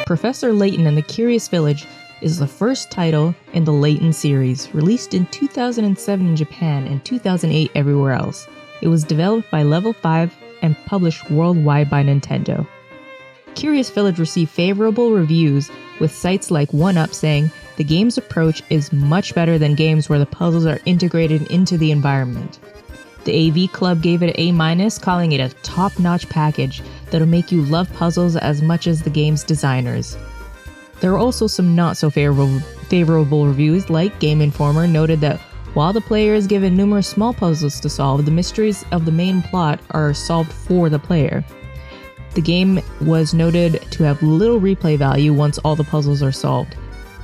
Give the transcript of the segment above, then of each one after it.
Professor Layton and the Curious Village is the first title in the Layton series, released in 2007 in Japan and 2008 everywhere else. It was developed by Level 5 and published worldwide by Nintendo. Curious Village received favorable reviews, with sites like 1UP saying, "The game's approach is much better than games where the puzzles are integrated into the environment." The AV Club gave it an A-, calling it a top-notch package that'll make you love puzzles as much as the game's designers. There are also some not-so-favorable reviews, like Game Informer noted that while the player is given numerous small puzzles to solve, the mysteries of the main plot are solved for the player. The game was noted to have little replay value once all the puzzles are solved,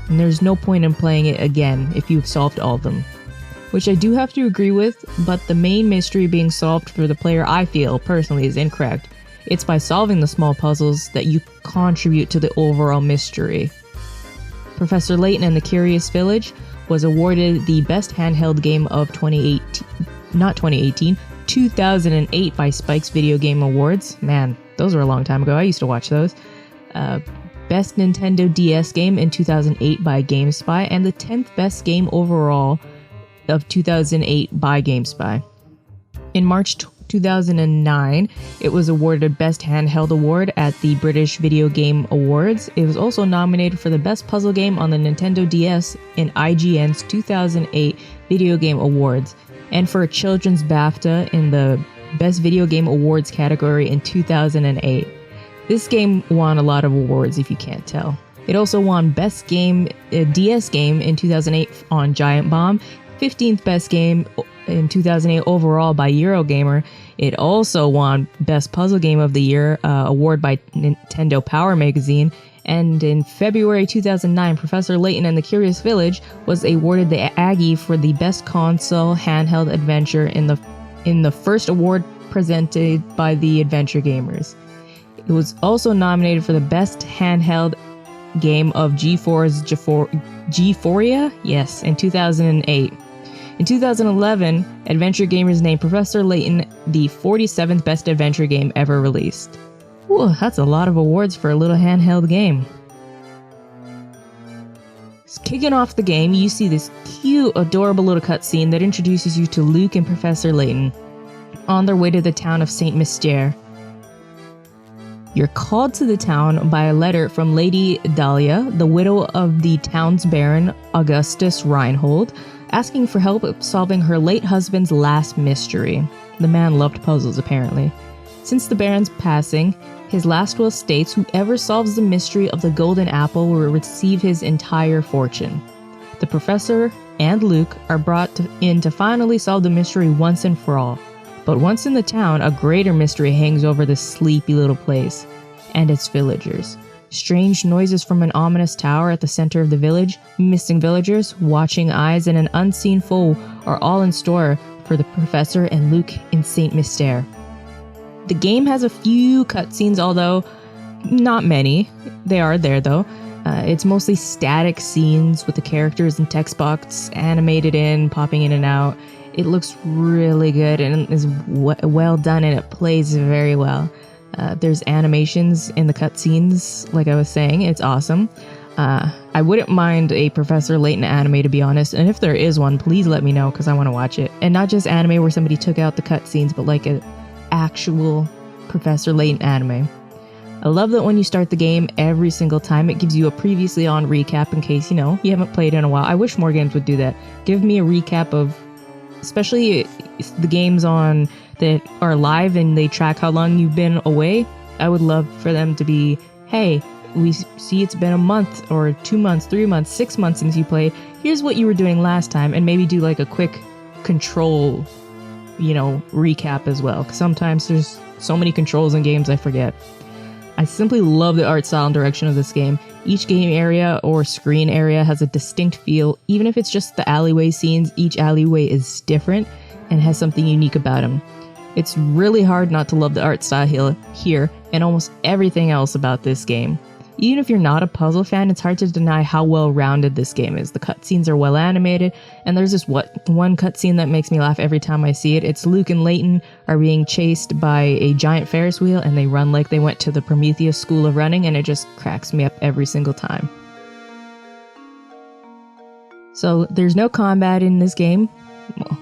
and there's no point in playing it again if you've solved all of them. Which I do have to agree with, but the main mystery being solved for the player, I feel, personally, is incorrect. It's by solving the small puzzles that you contribute to the overall mystery. Professor Layton and the Curious Village was awarded the Best Handheld Game of 2008 by Spike's Video Game Awards. Man, those were a long time ago. I used to watch those. Best Nintendo DS Game in 2008 by GameSpy, and the 10th best game overall of 2008 by GameSpy. In March 2009, it was awarded Best Handheld Award at the British Video Game Awards. It was also nominated for the Best Puzzle Game on the Nintendo DS in IGN's 2008 Video Game Awards, and for a Children's BAFTA in the Best Video Game Awards category in 2008. This game won a lot of awards, if you can't tell. It also won Best Game DS Game in 2008 on Giant Bomb, 15th Best Game in 2008 overall by Eurogamer. It also won Best Puzzle Game of the Year award by Nintendo Power Magazine. And in February 2009, Professor Layton and the Curious Village was awarded the Aggie for the Best Console Handheld Adventure in the first award presented by the Adventure Gamers. It was also nominated for the Best Handheld Game of G4's G4ia? Yes, in 2008. In 2011, Adventure Gamers named Professor Layton the 47th best adventure game ever released. Ooh, that's a lot of awards for a little handheld game. Kicking off the game, you see this cute, adorable little cutscene that introduces you to Luke and Professor Layton on their way to the town of Saint Mystere. You're called to the town by a letter from Lady Dahlia, the widow of the town's baron, Augustus Reinhold, asking for help solving her late husband's last mystery. The man loved puzzles, apparently. Since the baron's passing, his last will states whoever solves the mystery of the golden apple will receive his entire fortune. The professor and Luke are brought in to finally solve the mystery once and for all. But once in the town, a greater mystery hangs over this sleepy little place and its villagers. Strange noises from an ominous tower at the center of the village, missing villagers, watching eyes, and an unseen foe are all in store for the professor and Luke in Saint Mystere. The game has a few cutscenes, although not many. They are there though. It's mostly static scenes with the characters and text box animated in, popping in and out. It looks really good and is well done, and it plays very well. There's animations in the cutscenes, like I was saying. It's awesome. I wouldn't mind a Professor Layton anime, to be honest, and if there is one, please let me know because I want to watch it. And not just anime where somebody took out the cutscenes, but like an actual Professor Layton anime. I love that when you start the game, every single time it gives you a previously on recap in case, you haven't played in a while. I wish more games would do that. Give me a recap of, especially the games on that are live and they track how long you've been away. I would love for them to be, hey, we see it's been a month or 2 months, 3 months, 6 months since you played. Here's what you were doing last time, and maybe do like a quick control, recap as well. Because sometimes there's so many controls in games I forget. I simply love the art style and direction of this game. Each game area or screen area has a distinct feel. Even if it's just the alleyway scenes, each alleyway is different and has something unique about them. It's really hard not to love the art style here and almost everything else about this game. Even if you're not a puzzle fan, it's hard to deny how well-rounded this game is. The cutscenes are well animated, and there's this one cutscene that makes me laugh every time I see it. It's Luke and Layton are being chased by a giant Ferris wheel, and they run like they went to the Prometheus School of Running, and it just cracks me up every single time. So there's no combat in this game. Well,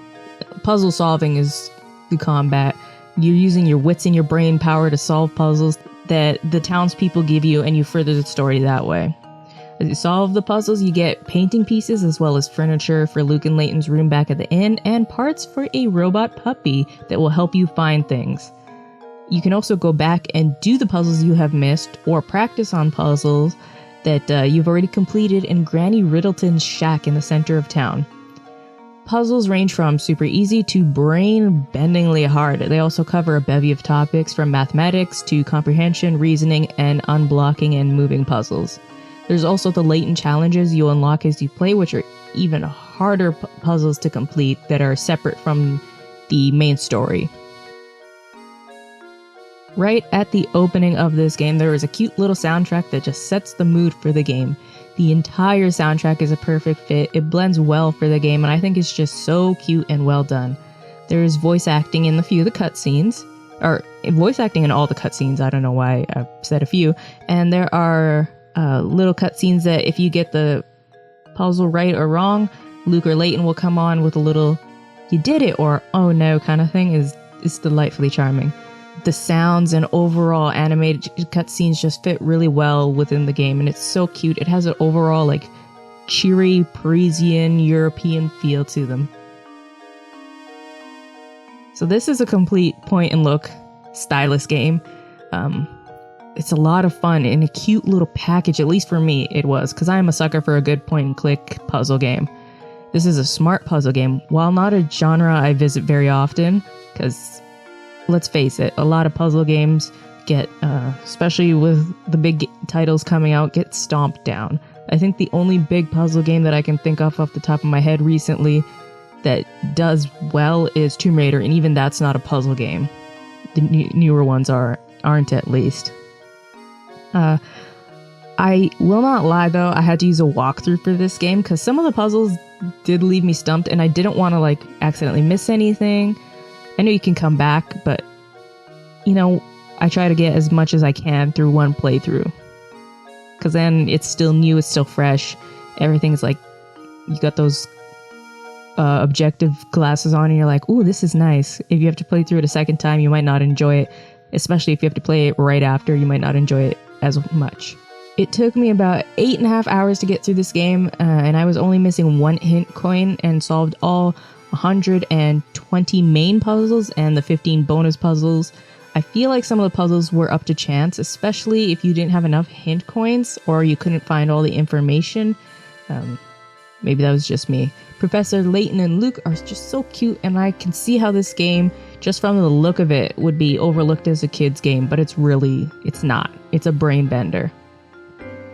puzzle solving is the combat. You're using your wits and your brain power to solve puzzles that the townspeople give you, and you further the story that way. As you solve the puzzles, you get painting pieces as well as furniture for Luke and Layton's room back at the inn, and parts for a robot puppy that will help you find things. You can also go back and do the puzzles you have missed, or practice on puzzles that you've already completed in Granny Riddleton's shack in the center of town. Puzzles range from super easy to brain-bendingly hard. They also cover a bevy of topics from mathematics to comprehension, reasoning, and unblocking and moving puzzles. There's also the Layton challenges you unlock as you play, which are even harder puzzles to complete that are separate from the main story. Right at the opening of this game, there is a cute little soundtrack that just sets the mood for the game. The entire soundtrack is a perfect fit. It blends well for the game, and I think it's just so cute and well done. There is voice acting in a few of the cutscenes, or voice acting in all the cutscenes. I don't know why I said a few. And there are little cutscenes that if you get the puzzle right or wrong, Luke or Layton will come on with a little "you did it" or "oh no" kind of thing. is delightfully charming. The sounds and overall animated cutscenes just fit really well within the game, and it's so cute. It has an overall like cheery Parisian European feel to them. So this is a complete point and look stylus game. It's a lot of fun in a cute little package, at least for me it was, because I'm a sucker for a good point and click puzzle game. This is a smart puzzle game, while not a genre I visit very often, because let's face it, a lot of puzzle games get, especially with the big titles coming out, get stomped down. I think the only big puzzle game that I can think of off the top of my head recently that does well is Tomb Raider, and even that's not a puzzle game. The newer ones aren't at least. I will not lie though, I had to use a walkthrough for this game because some of the puzzles did leave me stumped, and I didn't want to like accidentally miss anything. I know you can come back, but, you know, I try to get as much as I can through one playthrough. Because then it's still new, it's still fresh. Everything's like, you got those objective glasses on and you're like, ooh, this is nice. If you have to play through it a second time, you might not enjoy it. Especially if you have to play it right after, you might not enjoy it as much. It took me about 8.5 hours to get through this game, and I was only missing one hint coin and solved all 120 main puzzles and the 15 bonus puzzles. I feel like some of the puzzles were up to chance, especially if you didn't have enough hint coins or you couldn't find all the information. Maybe that was just me. Professor Layton and Luke are just so cute, and I can see how this game, just from the look of it, would be overlooked as a kid's game, but it's not. It's a brain bender.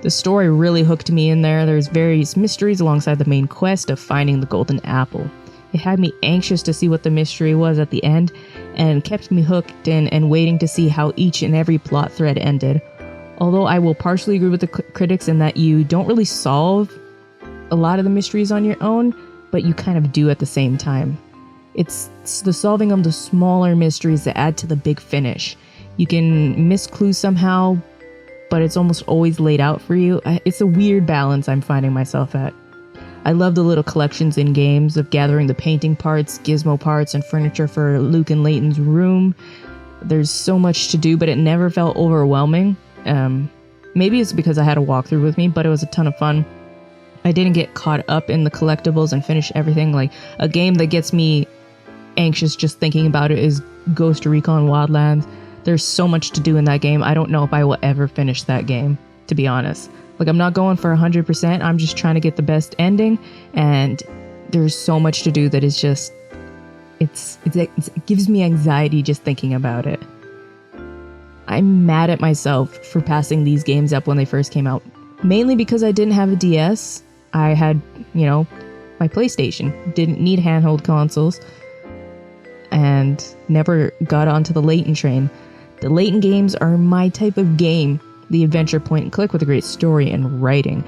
The story really hooked me in there. There's various mysteries alongside the main quest of finding the golden apple. It had me anxious to see what the mystery was at the end, and kept me hooked and waiting to see how each and every plot thread ended. Although I will partially agree with the critics in that you don't really solve a lot of the mysteries on your own, but you kind of do at the same time. It's the solving of the smaller mysteries that add to the big finish. You can miss clues somehow, but it's almost always laid out for you. It's a weird balance I'm finding myself at. I love the little collections in games of gathering the painting parts, gizmo parts, and furniture for Luke and Layton's room. There's so much to do, but it never felt overwhelming. Maybe it's because I had a walkthrough with me, but it was a ton of fun. I didn't get caught up in the collectibles and finish everything. Like, a game that gets me anxious just thinking about it is Ghost Recon Wildlands. There's so much to do in that game. I don't know if I will ever finish that game, to be honest. Like, I'm not going for 100%. I'm just trying to get the best ending, and there's so much to do that is just, it gives me anxiety just thinking about it. I'm mad at myself for passing these games up when they first came out, mainly because I didn't have a DS. I had, my PlayStation. Didn't need handheld consoles, and never got onto the Layton train. The Layton games are my type of game. the adventure point and click with a great story and writing.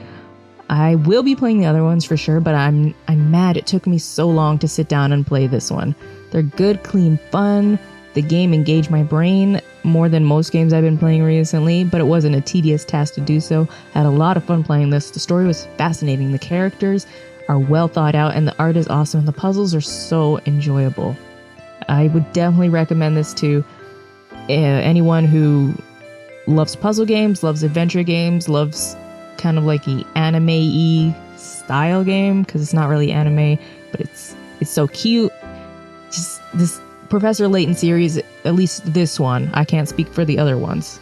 I will be playing the other ones for sure, but I'm mad it took me so long to sit down and play this one. They're good, clean fun. The game engaged my brain more than most games I've been playing recently, but it wasn't a tedious task to do so. I had a lot of fun playing this. The story was fascinating. The characters are well thought out, and the art is awesome, and the puzzles are so enjoyable. I would definitely recommend this to anyone who loves puzzle games, loves adventure games, loves kind of like the anime-y style game, because it's not really anime, but it's so cute. Just this Professor Layton series, at least this one, I can't speak for the other ones,